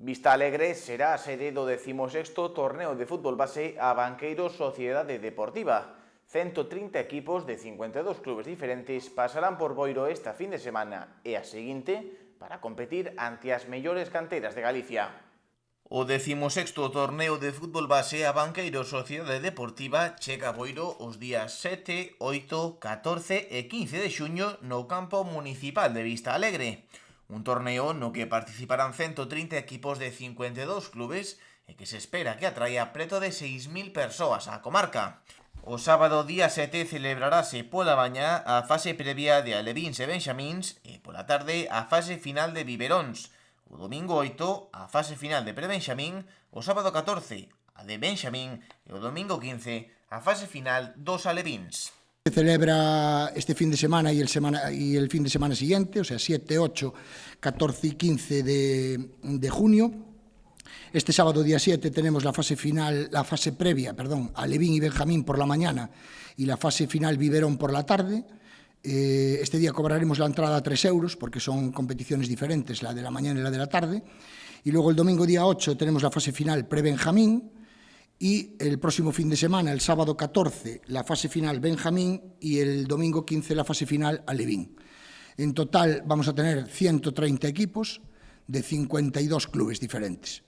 Vistalegre será a sede do 16º torneo de fútbol base a Banqueiro Sociedade Deportiva. 130 equipos de 52 clubes diferentes pasarán por Boiro esta fin de semana e a seguinte para competir ante as mellores canteras de Galicia. O 16º torneo de fútbol base a Banqueiro Sociedade Deportiva chega a Boiro os días 7, 8, 14 e 15 de xuño no campo municipal de Vistalegre. Un torneo no que participarán 130 equipos de 52 clubes e que se espera que atraia preto de 6.000 persoas á comarca. O sábado día 7 celebrarase pola mañá a fase previa de alevins e benxamíns e pola tarde a fase final de biberóns. O domingo 8 a fase final de prebenxamín, o sábado 14 a de benxamín e o domingo 15 a fase final dos alevins. Se celebra este fin de semana y el fin de semana siguiente, o sea, 7, 8, 14 y 15 de junio. Este sábado, día 7, tenemos la fase previa, Alevín y Benjamín por la mañana y la fase final Biberón por la tarde. Este día cobraremos la entrada a 3 euros, porque son competiciones diferentes, la de la mañana y la de la tarde. Y luego el domingo, día 8, tenemos la fase final pre-Benjamín. Y el próximo fin de semana, el sábado 14, la fase final Benjamín y el domingo 15 la fase final Alevín. En total vamos a tener 130 equipos de 52 clubes diferentes.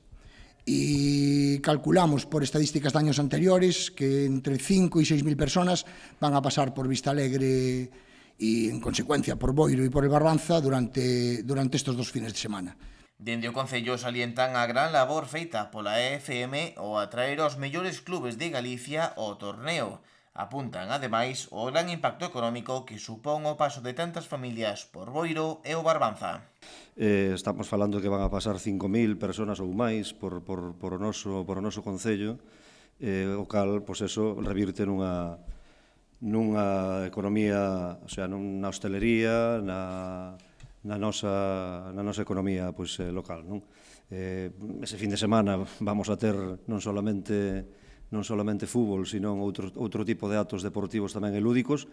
Y calculamos por estadísticas de años anteriores que entre 5 y 6.000 personas van a pasar por Vistalegre y, en consecuencia, por Boiro y por el Barbanza durante estos 2 fines de semana. Dende o Concello salientan a gran labor feita pola EFM ao atraer os mellores clubes de Galicia ao torneo. Apuntan, ademais, o gran impacto económico que supón o paso de tantas familias por Boiro e o Barbanza. Estamos falando que van a pasar 5.000 persoas ou máis por o noso Concello, o cal, pois eso, revirte nunha economía, o sea, nunha hostelería, na nosa economía local, non? Ese fin de semana vamos a ter non solamente fútbol, sino outro tipo de actos deportivos tamén e lúdicos,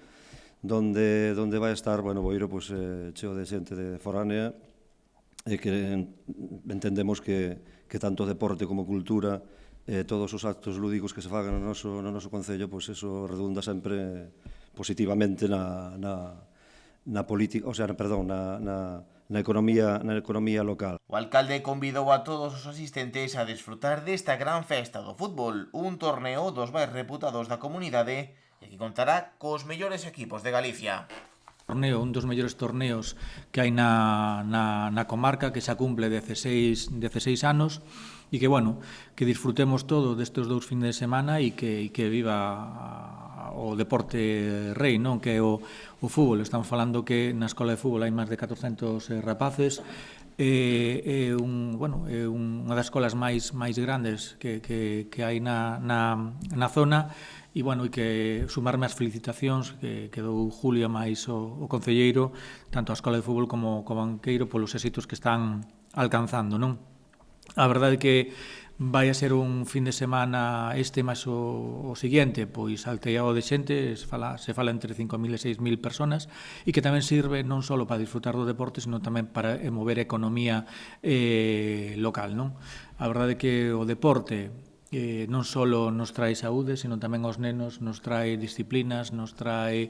donde vai estar, Boiro cheo de xente de foránea, e que entendemos que tanto deporte como cultura, todos os actos lúdicos que se fagan no noso Concello, eso redunda sempre positivamente na política, o sea, perdón, na economía local. O alcalde convidou a todos os asistentes a desfrutar desta gran festa do fútbol, un torneo dos máis reputados da comunidade e que contará cos mellores equipos de Galicia. Un dos mellores torneos que hai na comarca, que xa cumple 16 anos, e que, que disfrutemos todo destes 2 fines de semana e que viva o deporte rei, non? Que é o fútbol. Estamos falando que na escola de fútbol hai máis de 400 rapaces, é unha das escolas máis grandes que hai na zona, e que sumarme as felicitacións que dou Julia máis o concelleiro, tanto a escola de fútbol como o Banqueiro, polos éxitos que están alcanzando, non? A verdade é que vai a ser un fin de semana máis o seguinte, pois alteado de xente, se fala entre 5.000 e 6.000 personas, e que tamén sirve non só para disfrutar do deporte, sino tamén para mover a economía local, non? A verdade é que o deporte non só nos trae saúde, sino tamén aos nenos nos trae disciplinas, nos trae